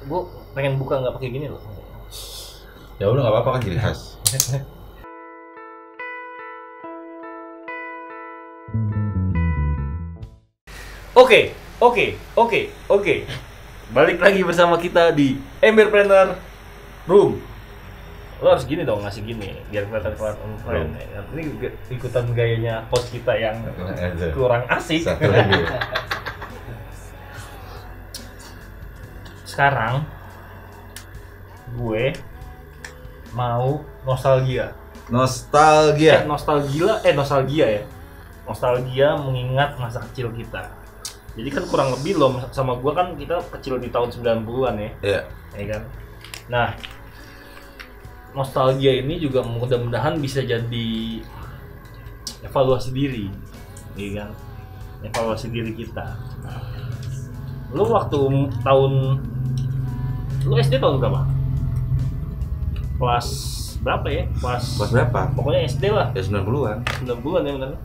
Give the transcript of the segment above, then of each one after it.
gue pengen buka nggak pakai gini loh. Ya udah nggak apa-apa kan ciri khas. Oke. Balik lagi bersama kita di Emberpreneur Room. Lo harus gini dong, ngasih gini biar kelihatan keren. Ini ikutan gayanya host kita yang kurang asik. Satu lagi. Sekarang gue mau nostalgia ya. Nostalgia mengingat masa kecil kita. Jadi kan kurang lebih lo sama gue kan kita kecil di tahun 90-an ya. Iya. Ya kan? Nah, nostalgia ini juga mudah-mudahan bisa jadi evaluasi diri. Ya kan? Evaluasi diri kita. Lo waktu lo SD tahun berapa? Kelas berapa ya? Kelas berapa? Pokoknya SD lah. Ya 90-an. 90-an ya benar.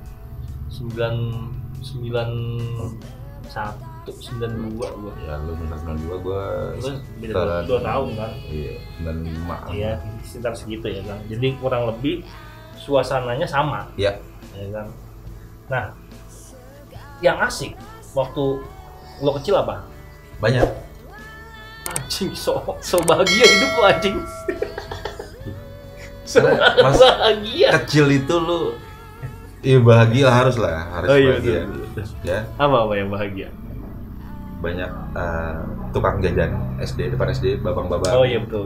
92 gua. Ya lu bentar 92 gua. Terus beda 2 tahun kan? Iya, 95. Iya, sekitar segitu ya kan. Jadi kurang lebih suasananya sama. Iya. Ya kan. Nah, yang asik waktu lo kecil apa? Banyak. Anjing, so bahagia hidup lo anjing. Mas, bahagia. Kecil itu lu bahagia lah, harus iya, bahagia. Betul. Ya. Apa yang bahagia? Banyak tukang jajan SD, depan SD, babang-babang. Oh iya betul.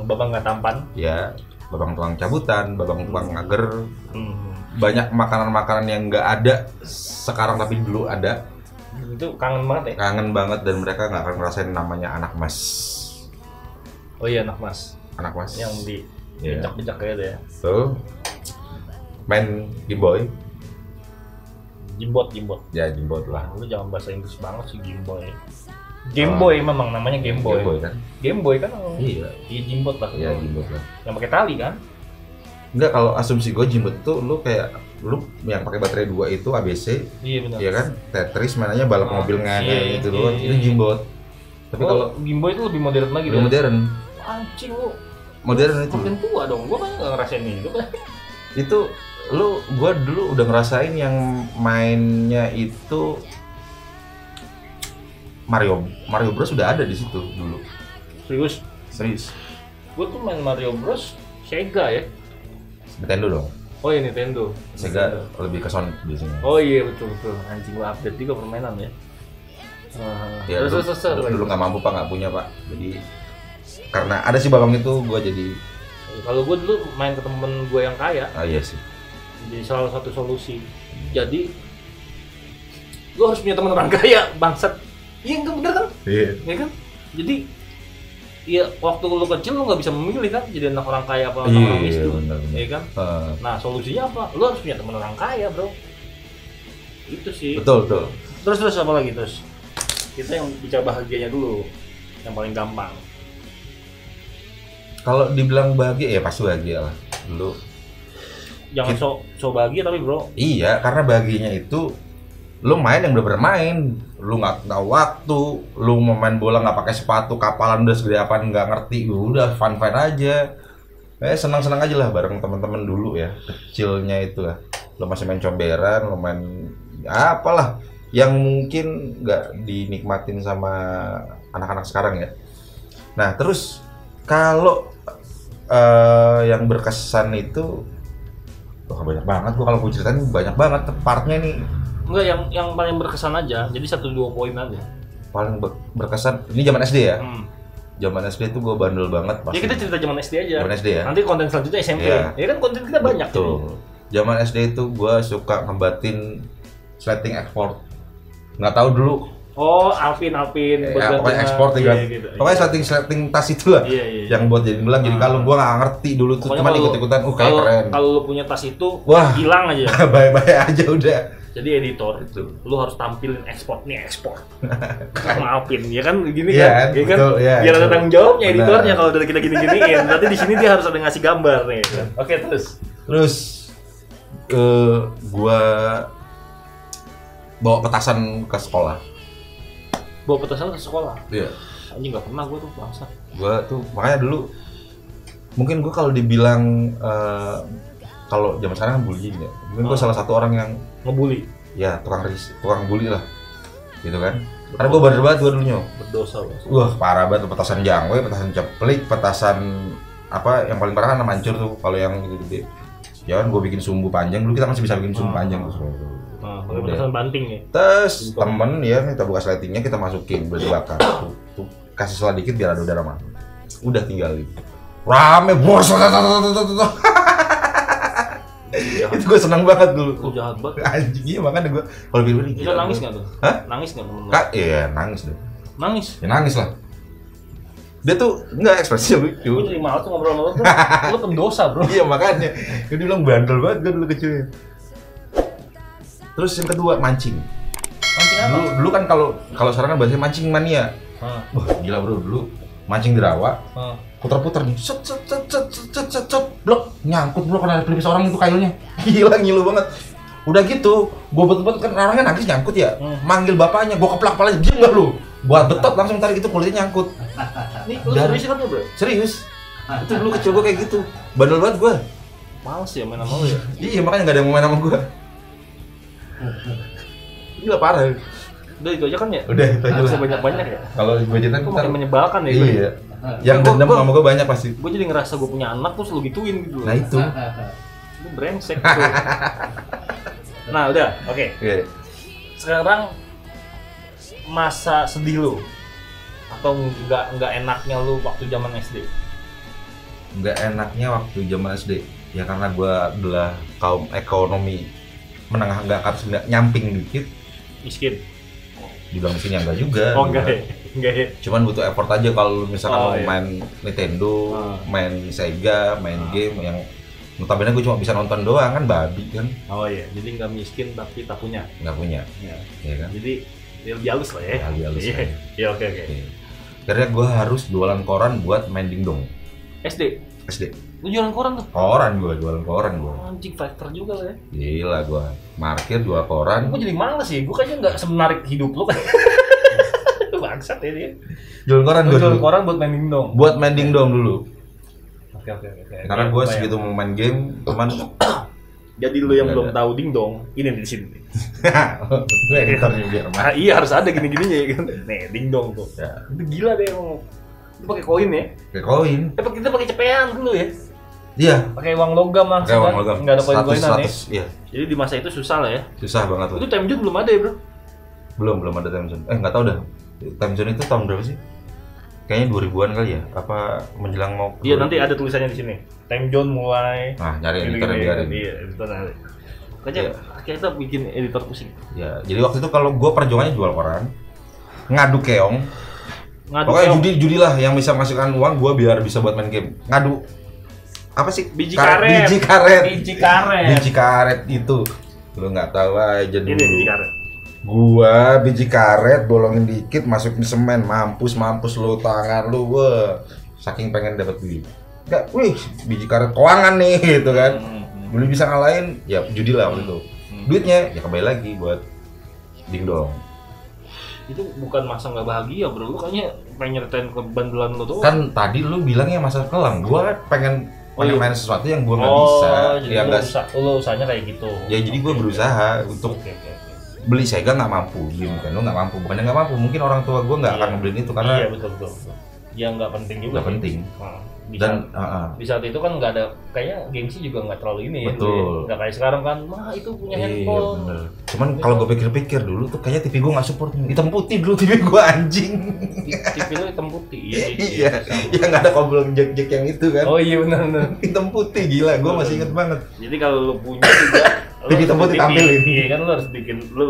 Babang nggak tampan. Ya, babang tukang cabutan, babang tukang ngager. Banyak makanan-makanan yang nggak ada sekarang tapi dulu ada. Itu kangen banget ya? Kangen banget, dan mereka nggak akan ngerasain namanya anak mas. Oh iya, anak mas. Yang di becak-becak gitu ya. Tuh. Main Game Boy. Jimbot. Ya, Jimbot lah. Lu jangan bahasa Inggris banget sih, Game Boy. Game Boy memang namanya Game Boy. Game Boy kan? Iya. Iya, Jimbot lah. Iya, Jimbot lah. Yang pakai tali kan? Enggak, kalau asumsi gue Jimbot tuh lu kayak lu yang pakai baterai 2 itu ABC. Iya benar. Iya kan? Tetris mainannya balap mobil ngene gitu loh. Itu Jimbot. Tapi kalau Game Boy itu lebih modern lagi. Lebih modern. Anjing lu. Modern itu. Makin tua dong. Gua kan enggak ngerasain itu. Itu gua dulu udah ngerasain yang mainnya itu Mario Bros udah ada di situ dulu. Serius. Gua tuh main Mario Bros Sega ya. Nintendo dong. Oh iya, Nintendo. Sega lebih ke Sonic biasanya. Oh iya betul. Anjing, gua update juga permainan ya. Ya, dulu nggak mampu pak, nggak punya pak. Jadi karena ada si babang itu gua jadi. Kalau gua dulu main ke temen gua yang kaya. Ah iya sih. Jadi salah satu solusi. Jadi lu harus punya teman orang kaya, bangsat. Iya enggak bener kan? Iya. Iya kan? Jadi ya waktu lu kecil lu nggak bisa memilih kan jadi anak orang kaya apa anak orang miskin. Iya kan? Nah, solusinya apa? Lu harus punya teman orang kaya, bro. Itu sih. Betul. Terus apa lagi terus? Kita yang bicara bahagianya dulu. Yang paling gampang. Kalau dibilang bahagia ya pasti bahagia lah. Dulu jangan so bahagia tapi bro. Iya, karena bahagianya itu lu main yang bener-bener main, lu nggak tahu waktu, lu mau main bola nggak pakai sepatu, kapalan udah segede apaan nggak ngerti, udah fun aja, senang-senang aja lah bareng teman-teman dulu ya, kecilnya itu lah, lu masih main comberan, lu main apalah yang mungkin nggak dinikmatin sama anak-anak sekarang ya. Nah terus kalau yang berkesan itu wah banyak banget, gua kalau gue ceritain banyak banget partnya nih. Enggak, yang paling berkesan aja, jadi 1-2 poin aja. Paling berkesan, ini zaman SD ya? Zaman SD tuh gue bandel banget. Ya kita cerita zaman SD aja. Zaman SD ya? Nanti konten selanjutnya SMP. Ya kan konten kita banyak tuh. Zaman SD itu gue suka ngebatin sleting export. Nggak tahu dulu. Oh, Alpin. Ya, pokoknya ekspor gitu. Pokoknya sleting tas itulah. Iya. Yang buat jadi gelang, jadi kalung. Gua nggak ngerti dulu tuh, cuma ikut-ikutan. Kayak keren. Kalau lu punya tas itu, wah, hilang aja. Bye-bye aja udah. Jadi editor itu, lu harus tampilin ekspor sama Alpin, ya kan gini kan? Ya kan? Biar ada tanggung jawabnya editornya kalau dari kita gini-giniin. Berarti di sini dia harus ada ngasih gambar nih. Kan? Oke, terus gua bawa petasan ke sekolah. Bawa petasan ke sekolah? Iya. Anjing nggak pernah gue tuh bangsa. Gue tuh makanya dulu mungkin gue kalau dibilang kalau zaman sekarang kan bullying ya. Mungkin gue salah satu orang yang Ngebully. ya tukang bully lah. Gitu kan. Karena gue bandel banget gue dulunya. Berdosa loh. Wah, parah banget petasan jangwe, petasan ceplik, petasan apa yang paling parah kan mancur tuh kalau yang gede-gede. Ya kan gue bikin sumbu panjang dulu, kita masih bisa bikin sumbu panjang tuh. Nah, petasan banting ya. Terus temen ya kita buka sletingnya, kita masukin udah dibakar. Tuh, kasih selah dikit biar ada udara masuk. Udah tinggalin. Rame bos. Itu gue seneng banget dulu. Jahat banget. Anjing, iya makanya gue kalau bilang Bisa nangis nggak tuh? Hah? Nangis nggak temen lu? Kak, iya nangis deh. Nangis. Ya nangis lah. Dia tuh enggak ekspresinya lucu. Gue jadi malas tuh ngobrol sama lu bro. Lu pendosa bro. Iya makanya. Dia bilang bandel banget gue dulu kecilnya. Terus yang kedua mancing. Mancing apa? Dulu kan kalau sekarang kan bahasanya mancing mania. Wah gila bro dulu mancing di rawa. Putar-putar nih, set, blok, nyangkut blok kena pelipis orang itu kayunya. Gila, ngilu banget. Udah gitu, gua betul-betul kan orangnya nangis nyangkut ya. Manggil bapaknya, gua keplak kepalanya, diam enggak lu? Buat betot langsung tarik itu kulitnya nyangkut. Nih, lu serius kan bro? Serius. Itu dulu kecil gua kayak gitu. Bandel banget gua. Males ya main sama lu ya? Iya, makanya enggak ada yang mau main sama gua. Gila parah. Udah itu aja kan ya? Udah itu aja. Harusnya banyak-banyak ya? Kalau budgetan Kok makin menyebalkan ya? Iya. Yang dendam sama gua banyak pasti. Gue jadi ngerasa gue punya anak terus lu gituin gitu. Nah itu. Lu brengsek tuh. Nah udah, oke. Iya. Sekarang masa sedih lu atau nggak enaknya lu waktu zaman SD? Nggak enaknya waktu zaman SD ya karena gua adalah kaum ekonomi menengah nggak atas nggak nyamping dikit. Miskin? Dibilang miskin ya enggak juga. Oh enggak ya? Enggak ya? Cuman butuh effort aja kalau misalkan mau iya. main Nintendo, main Sega, main game yang notabene gue cuma bisa nonton doang kan babi kan. Oh iya, jadi nggak miskin tapi tak punya. Nggak punya. Iya kan? Jadi ya lebih halus lah ya. Lebih halus. Iya. Iya oke. Akhirnya gue harus jualan koran buat main dingdong. SD. Lu jualan koran tuh? Jualan koran gue. Anjing fighter juga lah ya. Gila gue. Market jual koran. Gue jadi males ya, gue kayaknya nggak semenarik hidup lu kan. Bangsat ya dia. Jualan koran gue. Jualan koran buat main dingdong. Buat main dingdong dulu. Oke. Karena gue segitu mau main game, teman. Jadi lu yang belum tahu dingdong, ini di sini. Biar mah. Iya harus ada gini-gininya ya kan. Nih dingdong tuh. Ya. Itu gila deh emang. Itu pakai koin ya? Kayak koin. Kita pakai cepean dulu ya. Iya. Pakai uang logam langsung kan. Enggak ada koin-koinan ya. Iya. Jadi di masa itu susah lah ya. Susah banget tuh. Itu time zone belum ada ya, Bro? Belum ada time zone. Enggak tahu dah. Time zone itu tahun berapa sih? Kayaknya 2000-an kali ya? Apa menjelang mau Iya, nanti ada tulisannya di sini. Time zone mulai. Nah, nyari editor yang biarin. Iya, editor nanti. Kayaknya kita bikin editor pusing. Ya, jadi waktu itu kalau gua perjuangannya jual koran, ngadu keong. Pokoknya judi lah yang bisa masukkan uang gua biar bisa buat main game. Ngadu apa sih? Biji karet. Biji karet itu. Lu nggak tahu aja dulu. Ini biji karet. Gua biji karet bolongin dikit masukin semen, mampus lu tangan lu, wah. Saking pengen dapat duit. Enggak, wih, biji karet keuangan nih gitu kan. Belum bisa ngalahin, ya judi lah waktu itu. Duitnya ya kembali lagi buat dingdong. Itu bukan masa nggak bahagia, Bro. Lu kayaknya pengen nyeritain kebandelan lu tuh. Kan tadi lu bilangnya masa kelam. Gua kan pengen main sesuatu yang gua nggak bisa. Jadi Ya enggak. lu usahanya kayak gitu. Ya jadi gua berusaha untuk Oke. beli Sega nggak mampu, beli Nintendo nggak mampu. Bukannya nggak mampu, mungkin orang tua gua nggak akan ngebeliin itu karena iya betul. Ya nggak penting juga. nggak penting. Bisa, Dan di saat itu kan nggak ada, kayaknya gengsi juga nggak terlalu ini. Betul. Nggak kayak sekarang kan, mah itu punya iya handphone. bener. Cuman kalau gue pikir-pikir dulu tuh kayaknya TV gue nggak support. Hitam putih dulu TV gue anjing. TV lu hitam putih. Iya. Ya nggak ada kabel jack yang itu kan. Oh iya benar. Hitam putih gila. Gue masih inget banget. Jadi kalau lu punya juga TV hitam putih tampilin. Iya kan lu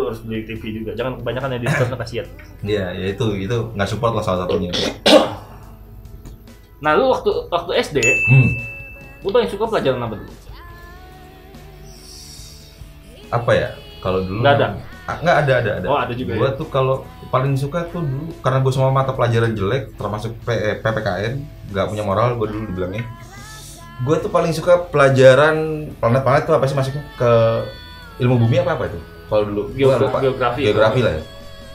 harus beli TV juga. Jangan kebanyakan editor kasihan. Iya, ya itu nggak support lah salah satunya. Nah lu waktu SD, lu paling suka pelajaran apa dulu? Apa ya? Kalau dulu nggak ada. Nggak ada. Oh ada juga. Gua tuh kalau paling suka tuh dulu karena gue semua mata pelajaran jelek termasuk PPKN, nggak punya moral gue dulu dibilangnya. Gue tuh paling suka pelajaran planet-planet tuh apa sih masuknya ke ilmu bumi apa itu? Kalau dulu Geografi lah ya.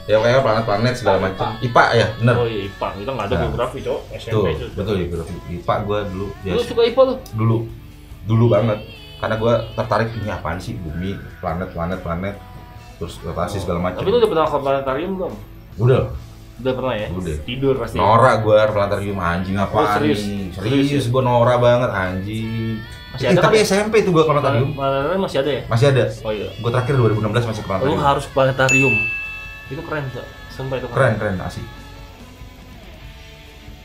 Ya kayak planet-planet segala macam. IPA ya, bener. Oh iya IPA, kita nggak ada Nah. geografi cowok, Tuh, SMP itu. betul ya, IPA gua dulu. Lu suka IPA lu? Dulu banget. Karena gua tertarik ini apaan sih bumi, planet, terus rotasi segala macam. Tapi lu udah pernah ke planetarium belum? Udah pernah ya? Udah. Tidur pasti. Norak gua planetarium anjing apaan serius? nih? Serius Serius gua norak banget anjing. Masih ada Tapi kan ya? SMP tuh gua ke planetarium. Planetarium masih ada ya? Masih ada. Oh iya. Gua terakhir 2016 masih ke Lu planetarium. harus planetarium. Itu keren tuh. Sumpah itu Keren asik.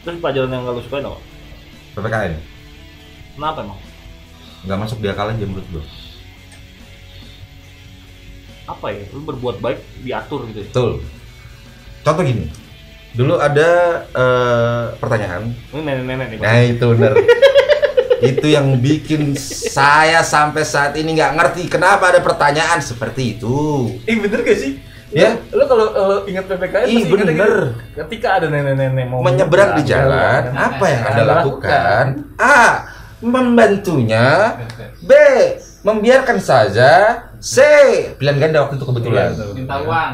Terus pelajaran yang gak lu sukain apa? PPKN Kenapa emang? nggak masuk di akal aja menurut gua. Apa ya? Lu berbuat baik diatur gitu ya? Betul. Contoh gini. Dulu ada pertanyaan. Ini nenek-nenek nih. Nah itu bener. Itu yang bikin saya sampai saat ini nggak ngerti kenapa ada pertanyaan seperti itu. Bener gak sih? Ya. Lu kalau ingat PPKN Ih, pasti ingatnya bener. gitu. Ketika ada nenek-nenek mau Menyeberang di jalan, apa yang Anda lakukan? A. Membantunya. B. Membiarkan saja. C. Pilihan ganda waktu itu kebetulan. Minta uang.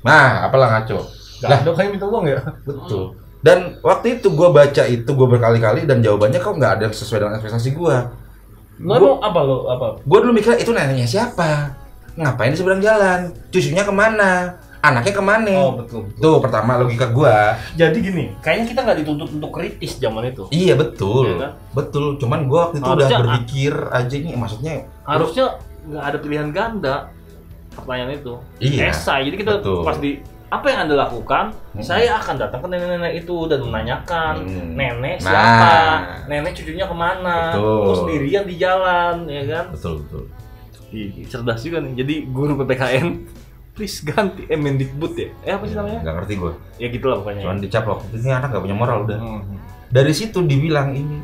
Nah, apalah ngaco. Lah, dok kayak minta uang ya? Betul. Dan waktu itu gue baca itu gue berkali-kali dan jawabannya kok nggak ada yang sesuai dengan ekspektasi gue. Lu emang apa? Gue dulu mikirnya itu neneknya siapa? Ngapain di seberang jalan? Cucunya kemana? Anaknya kemana? Oh, betul. Tuh pertama logika gue. Jadi gini, kayaknya kita nggak dituntut untuk kritis zaman itu. Iya betul, Iya kan? betul. Cuman gue waktu itu udah Harusnya- berpikir aja ini maksudnya. Harusnya nggak ada pilihan ganda pertanyaan itu. Iya, Esai. Jadi kita betul. pas di apa yang Anda lakukan, saya akan datang ke nenek-nenek itu dan menanyakan nenek Nah. siapa, nenek cucunya kemana, Betul. lu sendirian di jalan, ya kan? Betul. Ih, cerdas juga nih. Jadi guru PPKN, please ganti Mendikbud ya? Apa sih namanya? Nggak ngerti gue. Ya gitulah pokoknya. Cuman dicap waktu itu ini anak nggak punya moral udah. Hmm. Dari situ dibilang ini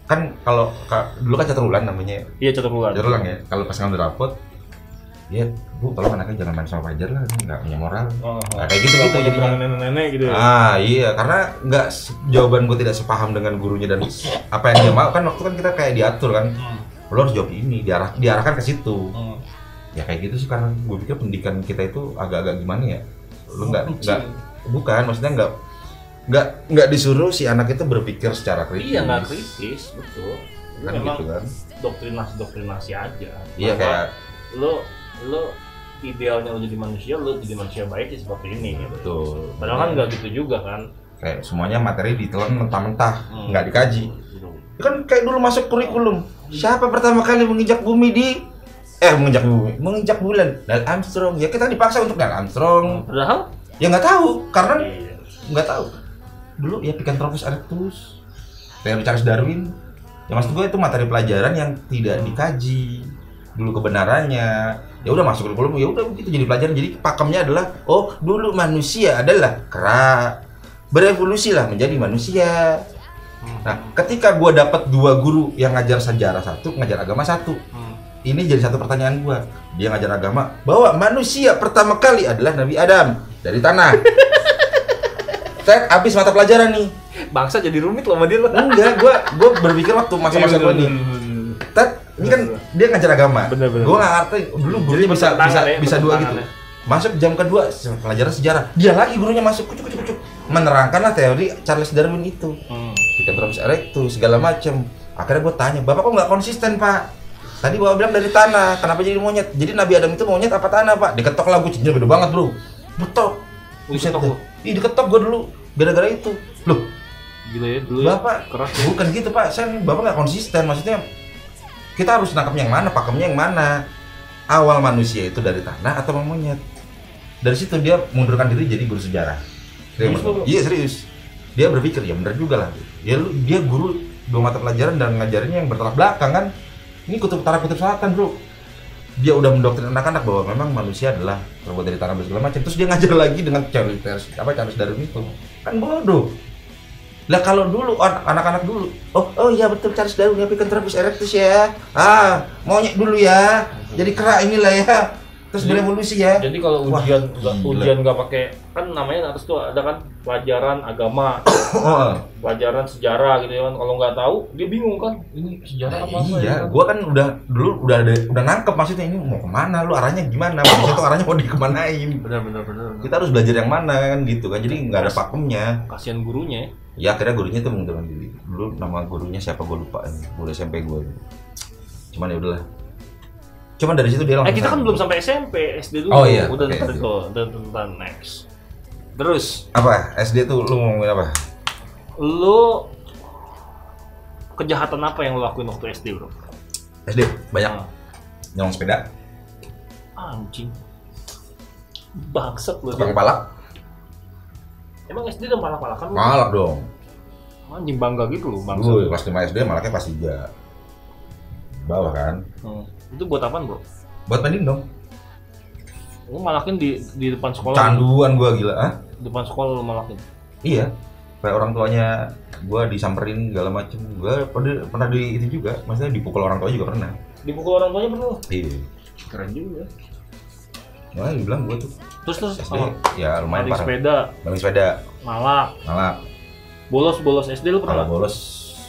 kan kalau dulu kan catur ulang namanya. Iya catur ulang. Catur ulang ya. Kalau pas ngambil rapot, ya bu tolong anaknya jangan main sama Fajar lah, ini nggak punya moral. Oh, Nah, kayak gitu jadi jadinya. nenek-nenek gitu ya. Ah iya, karena nggak jawaban gue tidak sepaham dengan gurunya dan apa yang dia mau kan waktu kan kita kayak diatur kan. Lo harus jawab ini, diarahkan ke situ. Ya kayak gitu sih karena gue pikir pendidikan kita itu agak-agak gimana ya. Lo bukan maksudnya nggak disuruh si anak itu berpikir secara kritis. Iya nggak kritis, betul. Itu Kan memang gitu kan. doktrinasi aja. Iya Bahwa kayak lo idealnya lo jadi manusia baik ya seperti ini gitu. betul. Padahal kan nggak gitu juga kan. Kayak semuanya materi ditelan mentah-mentah, nggak dikaji. Gitu. Kan kayak dulu masuk kurikulum. Siapa pertama kali menginjak bulan? Neil Armstrong. Ya kita dipaksa untuk Neil Armstrong. Padahal Ya nggak tahu karena iya. nggak tahu. Dulu ya Picanthropus erectus, teori Charles Darwin. Ya maksud gue itu materi pelajaran yang tidak dikaji dulu kebenarannya. Ya udah masuk kurikulum, ya udah begitu jadi pelajaran. Jadi pakemnya adalah oh dulu manusia adalah kera, berevolusi lah menjadi manusia. Nah, ketika gue dapat dua guru yang ngajar sejarah satu, ngajar agama satu, ini jadi satu pertanyaan gue. Dia ngajar agama bahwa manusia pertama kali adalah Nabi Adam dari tanah. Saya habis mata pelajaran nih. Bangsa jadi rumit loh sama dia lo. Enggak, gue berpikir waktu masa-masa gue nih. Tet, ini kan dia ngajar agama. Bener. Gue nggak ngerti. Dulu gurunya bisa dua gitu. Masuk jam kedua pelajaran sejarah. Dia lagi gurunya masuk kucuk. Menerangkanlah teori Charles Darwin itu. Picanthropus erectus segala macam. Akhirnya gue tanya, bapak kok nggak konsisten pak? Tadi bapak bilang dari tanah, kenapa jadi monyet? Jadi Nabi Adam itu monyet apa tanah pak? Diketok lah kucingnya gede banget bro. Betok. Buset deh. Ih diketok gue dulu. Gara-gara itu. Loh, Gila ya dulu. bapak keras ya. bukan gitu pak. Bapak nggak konsisten. Maksudnya kita harus nangkapnya yang mana, pakemnya yang mana. Awal manusia itu dari tanah atau monyet? Dari situ dia mundurkan diri jadi guru sejarah. Iya serius. Dia berpikir ya benar juga lah. Dia guru dua mata pelajaran dan ngajarinnya yang bertolak belakang kan. Ini kutub utara kutub selatan bro. Dia udah mendoktrin anak-anak bahwa memang manusia adalah terbuat dari tanah dan segala macam. Terus dia ngajar lagi dengan Charles Darwin itu. Kan bodoh. Lah kalau dulu anak-anak dulu, oh iya betul Charles Darwin ya Picanthropus erectus ya. Ah, monyet dulu ya. Jadi kera inilah ya. Terus berevolusi ya. Jadi kalau Wah, ujian gila. ujian nggak pakai kan namanya atas tuh ada kan pelajaran agama, Oh, pelajaran sejarah gitu ya kan. Kalau nggak tahu dia bingung kan, ini sejarah apa iya, ya kan? gua kan dulu udah nangkep maksudnya ini mau kemana, lu arahnya gimana, maksudnya tuh arahnya mau dikemanain. Benar. Kita harus belajar yang mana kan gitu kan, jadi nggak ada pakemnya. Kasihan gurunya ya. Ya akhirnya gurunya tuh mengundurkan diri. Dulu nama gurunya siapa gue lupa, guru SMP gue. Cuman ya udahlah. Cuman dari situ dia langsung. Kita kan belum sampai SMP, SD dulu. Oh iya, Udah oke, ntar SD. itu, udah tentang next. Terus Apa? SD tuh lu mau ngomongin apa? lu kejahatan apa yang lu lakuin waktu SD, bro? SD banyak Ah, nyolong sepeda, anjing. Bangsat lu. tukang palak, Emang SD udah malak-malakan lu? malak dong. Anjing bangga gitu lu, Gue bangsat. kelas 5 SD malaknya pas 3 bawah kan. Itu buat apaan, bro? Buat pending dong. Lu malakin di depan sekolah. Canduan gue gila, ah? Depan sekolah lu malakin. Iya. Kayak orang tuanya gue disamperin segala macem. Gue pernah di itu juga, maksudnya dipukul orang tua juga pernah. Dipukul orang tuanya pernah? Iya. Keren juga. Wah, dibilang gue tuh Terus SD ya lumayan naik parah. sepeda, Bang sepeda, malak, malak. bolos SD lu Kalau pernah? bolos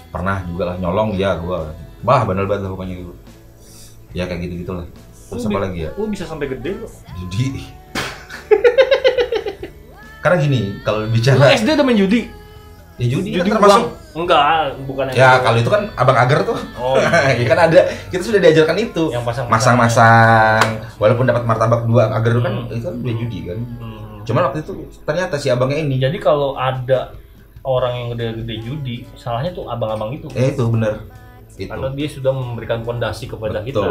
pernah juga lah, nyolong ya gua. Bah, bandel banget lah pokoknya gitu. Ya kayak gitu-gitulah. Terus apa lagi ya? Lu bisa sampai gede lu. Judi. Karena gini, kalau Lu bicara SD udah main judi? ya judi, kan Judi termasuk uang? Enggak, bukan yang ya itu. kalau itu kan abang agar tuh. Oh, Ya kan ada, kita sudah diajarkan itu. yang Masang-masang, walaupun dapat martabak 2 agar itu kan Hmm. itu kan udah judi kan. Hmm. Cuman waktu itu ternyata si abangnya ini, Jadi kalau ada orang yang gede-gede judi, salahnya tuh abang-abang itu. itu bener. Itu. Karena dia sudah memberikan fondasi kepada Betul. kita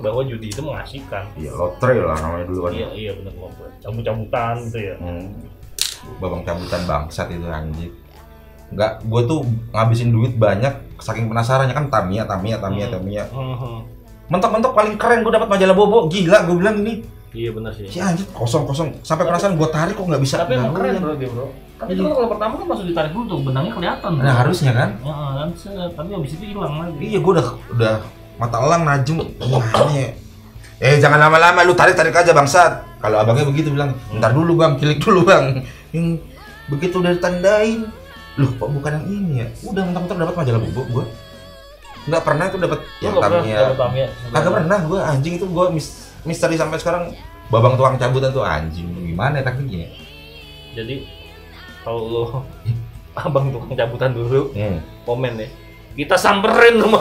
bahwa judi itu mengasihkan. Iya, lotre lah namanya dulu kan. Iya benar lotre. Cabut-cabutan gitu ya. Babang cabutan bangsat itu anjir. Enggak, gue tuh ngabisin duit banyak saking penasarannya kan Tamiya. Hmm. Mentok-mentok paling keren gue dapat majalah Bobo. Gila, gue bilang ini. Iya benar sih. Si anjir kosong sampai penasaran gue tarik kok nggak bisa. Tapi emang keren ngaruhin. bro dia bro. Kan itu kalau pertama kan langsung ditarik dulu tuh benangnya kelihatan. Bro. Nah, harusnya kan. Ya, kan tapi habis itu hilang lagi. Iya, gue udah mata elang najem. Jangan lama-lama, lu tarik aja bangsat. Kalau abangnya begitu bilang, ntar dulu bang, kilik dulu bang. Yang begitu udah ditandain, loh kok bukan yang ini ya? Udah mentang-mentang dapat majalah Bobo gua. Nggak pernah tuh dapat Lu yang nggak pernah Tamiya. dapet Tamiya? Kagak pernah gua, anjing itu gua misteri sampai sekarang. Babang tukang cabutan tuh anjing, gimana ya taktiknya? Jadi kalau lo abang tukang cabutan dulu komen ya. Kita samperin rumah.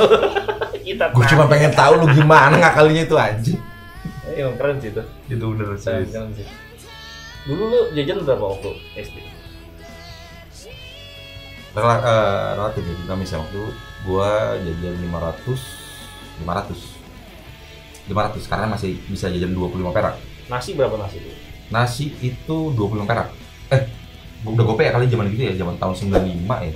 Kita. Gua cuma pengen tahu lu gimana ngakalinya itu anjing. Emang keren sih itu. Itu bener sih. Keren sih. Dulu lu jajan berapa waktu SD? Relatif ya, dinamis ya waktu gua jajan 500 karena masih bisa jajan 25 perak. Nasi berapa nasi tuh? Nasi itu 25 perak. Udah gope ya kali zaman gitu ya, zaman tahun 95 ya.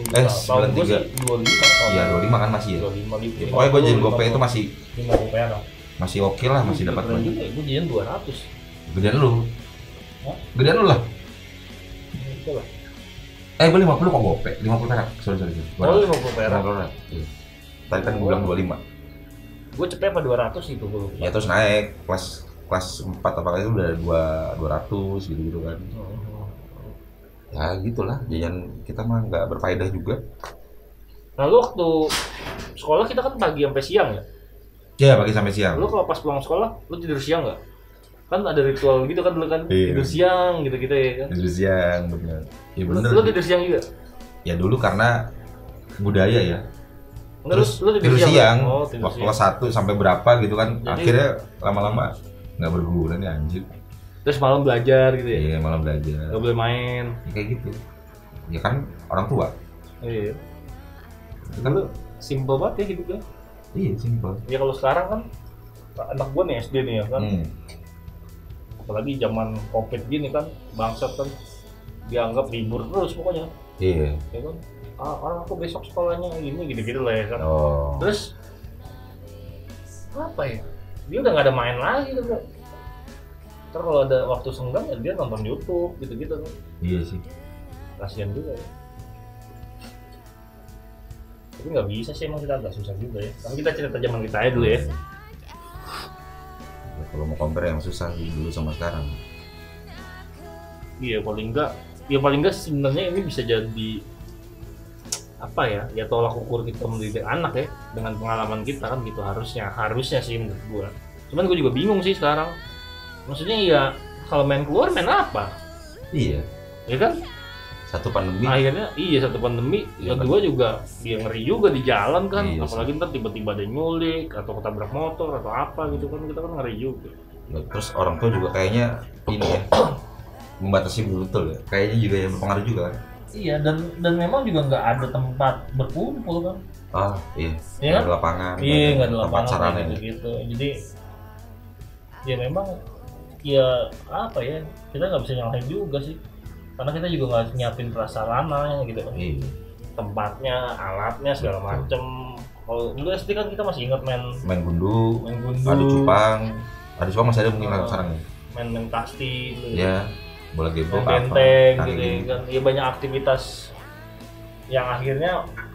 Tahun gue 93. sih 25. Iya, 25 kan masih ya. 25. Ya, pokoknya gua jajan gope itu masih 50 perak. masih oke lah, masih dapat Keren banyak. juga, gue jajan 200. Gedean lu. Hah? Gedean lu lah. Itu lah. Gua 50 kok gope, 50 perak. Sorry. Oh, 50 perak. 50 perak. Iya. Tadi kan gua bilang 25. Gue cepet apa 200 itu gue lupa. Ya terus naik kelas 4 apa itu udah 200 gitu kan. Ya gitulah, jajan kita mah nggak berfaedah juga. Nah lu waktu sekolah kita kan pagi sampai siang ya? Ya pagi sampai siang. Lu kalau pas pulang sekolah, lu tidur siang nggak? Kan ada ritual gitu kan dulu kan, Iya. tidur siang gitu-gitu ya kan? Tidur siang bener. Ya bener. Lu tidur siang juga? Ya dulu karena budaya ya. Enggak, Terus lu tidur siang, Oh, tidur waktu siang. kelas 1 sampai berapa gitu kan. Jadi- Akhirnya lama-lama nggak berguna nih anjir. Terus malam belajar gitu ya? Iya malah belajar. Gak boleh main. Ya, kayak gitu. Ya kan orang tua. Iya. Itu kan Lu simple banget ya hidupnya. iya simpel. Ya kalau sekarang kan anak gua nih SD nih ya kan. Apalagi zaman Covid gini kan, bangsat kan dianggap libur terus pokoknya. Iya. Ya kan? Orang aku besok sekolahnya ini gitu-gitu lah ya kan. Oh. Terus apa ya? Dia udah nggak ada main lagi tuh, bro. Ntar kalau ada waktu senggang ya dia nonton YouTube gitu-gitu kan. Iya sih. Kasian juga ya. Tapi nggak bisa sih, emang kita agak susah juga ya. Tapi kita cerita zaman kita aja dulu ya. Ya, kalau mau compare yang susah sih dulu sama sekarang. Iya paling enggak sebenarnya ini bisa jadi apa ya tolak ukur kita mendidik anak ya dengan pengalaman kita kan gitu harusnya sih menurut gua. Cuman gua juga bingung sih sekarang. Maksudnya ya kalau main keluar main apa? Iya. Ya kan? Satu pandemi. Akhirnya satu pandemi, yang kedua juga dia ngeri juga di jalan kan, Iya, apalagi ntar tiba-tiba ada yang nyulik atau ketabrak motor atau apa gitu kan kita kan ngeri juga. Terus orang tua juga kayaknya ini ya membatasi betul ya. Kayaknya juga ya berpengaruh juga kan. Iya dan memang juga nggak ada tempat berkumpul kan. Ah iya. Iya Nggak ada lapangan. Iya nggak ada tempat lapangan sarana gitu. Jadi ya memang ya apa ya kita nggak bisa nyalahin juga sih. Karena kita juga nggak nyiapin prasarananya gitu kan. Iya. Tempatnya, alatnya segala macem. Kalau dulu SD kan kita masih ingat main gundu, adu cupang masih ada mungkin sekarang ya. Main pasti gitu. Ya, bola gebok Main apa, benteng tari gitu gini. kan. Ya banyak aktivitas yang akhirnya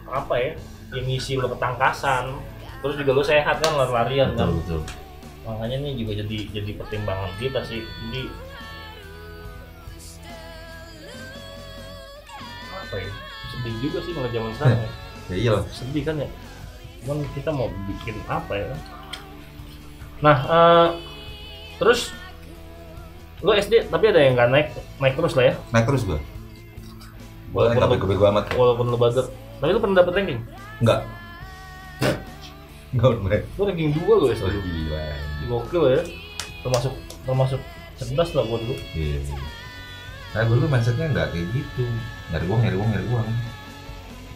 apa ya? Yang ngisi lo ketangkasan. Terus juga lo sehat kan lari-larian kan. Betul. Makanya ini juga jadi pertimbangan kita sih. Jadi apa ya? Sedih juga sih malah zaman sekarang ya. Ya iyalah. Sedih kan ya. Cuman kita mau bikin apa ya? Nah, terus lo SD tapi ada yang nggak naik terus lah ya? Naik terus gua. Boleh nggak bego-bego amat. Walaupun lo bader. Tapi lo pernah dapet ranking? Enggak. Enggak pernah. Lo ranking 2 lo SD. Gila. Gokil ya. Termasuk cerdas lah gua dulu. Iya. Nah, gue tuh mindsetnya nggak kayak gitu. Nyari uang.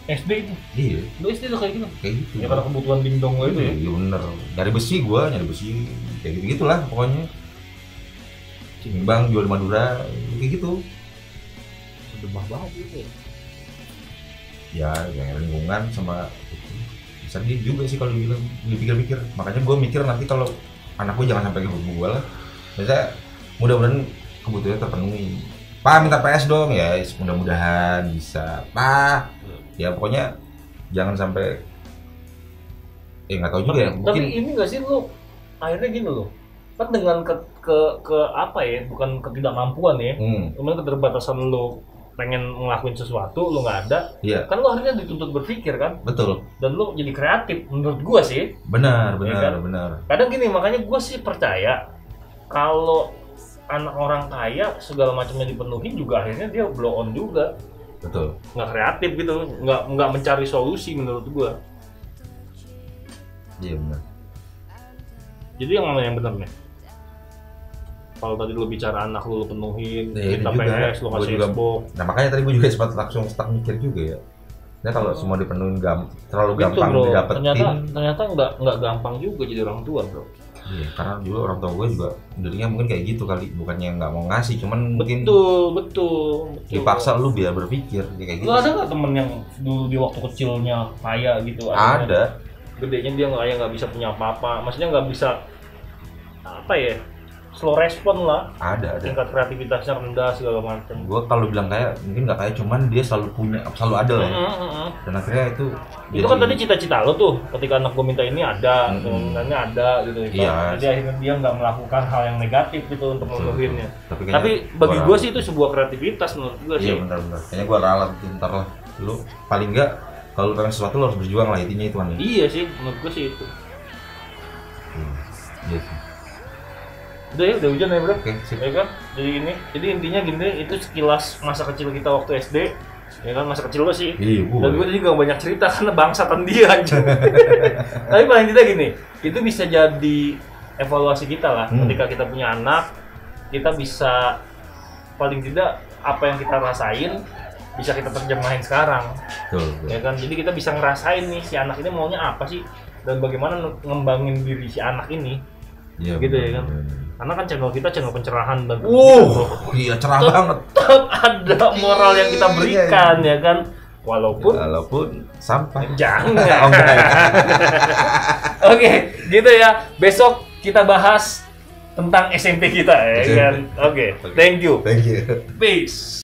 SD itu. Iya. Lo SD tuh kayak gitu. Kayak gitu. Ya karena kebutuhan dingdong lo itu ya. Iya bener. Nyari besi kayak gitu-gitulah pokoknya. Timbang jual di Madura kayak gitu. Demah banget gitu ya. Ya lingkungan sama sedih juga sih kalau dibilang dipikir-pikir. Makanya gue mikir nanti kalau anak gue jangan sampai kayak gue lah. Biasanya mudah-mudahan kebutuhannya terpenuhi. Pak minta PS dong ya, mudah-mudahan bisa. Pak, ya pokoknya jangan sampai nggak tahu juga ya. Tapi Mungkin ini nggak sih lo akhirnya gini lo kan dengan ke apa ya bukan ketidakmampuan ya, cuman keterbatasan lo pengen ngelakuin sesuatu lo nggak ada, iya. Kan lo akhirnya dituntut berpikir kan, Betul. Dan lo jadi kreatif menurut gua sih. Benar. kan? Kadang gini makanya gua sih percaya kalau anak orang kaya segala macamnya dipenuhi juga akhirnya dia blow on juga. Betul. Nggak kreatif gitu, nggak mencari solusi menurut gua. Iya benar. Jadi yang mana yang benar nih? Kalau tadi lu bicara anak lu penuhin, Ya, kita juga, PS, lu kasih juga, Xbox. Nah makanya tadi gue juga sempat langsung stuck mikir juga ya. Nah kalau semua dipenuhin terlalu Gitu, gampang bro. didapetin. Ternyata nggak gampang juga jadi orang tua, bro. Iya, karena dulu orang tua gue juga dirinya mungkin kayak gitu kali, bukannya nggak mau ngasih, cuman mungkin Betul. dipaksa lu biar berpikir kayak gitu. Lu ada nggak temen yang dulu di waktu kecilnya kaya gitu? Ada. Gedenya dia nggak bisa punya apa-apa, maksudnya nggak bisa apa ya? Slow respon lah. Ada. Tingkat kreativitasnya rendah segala macam. Gue kalau bilang kaya mungkin nggak kaya, cuman dia selalu ada lah ya. Dan akhirnya itu Kan tadi cita-cita lo tuh ketika anak gue minta ini ada, keinginannya ada gitu. Iya. Jadi akhirnya dia nggak melakukan hal yang negatif gitu untuk memenuhinya. Tapi Bagi gue sih itu sebuah kreativitas menurut gue sih. Iya benar. Kayaknya gue ralat ntar lah. Lu paling nggak kalau pengen sesuatu lo harus berjuang lah, intinya itu kan. Iya sih, menurut gue sih itu. Iya sih. Udah hujan ya bro. Oke, sip. Ya kan? Jadi intinya gini, itu sekilas masa kecil kita waktu SD. Ya kan masa kecil lo sih. Iya, Dan gue juga banyak cerita karena bangsatan dia aja. Tapi paling tidak gini, itu bisa jadi evaluasi kita lah. Ketika kita punya anak, kita bisa paling tidak apa yang kita rasain bisa kita terjemahin sekarang. Betul. Ya kan? Jadi kita bisa ngerasain nih si anak ini maunya apa sih dan bagaimana ngembangin diri si anak ini. Iya, Gitu bener, ya kan. bener. Karena kan channel kita channel pencerahan dan Iya cerah banget. tetap ada moral yang kita berikan ya kan. Walaupun sampah. Jangan. Oh, enggak. Oke, gitu ya. Besok kita bahas tentang SMP kita ya kan. Oke, thank you. Thank you. Peace.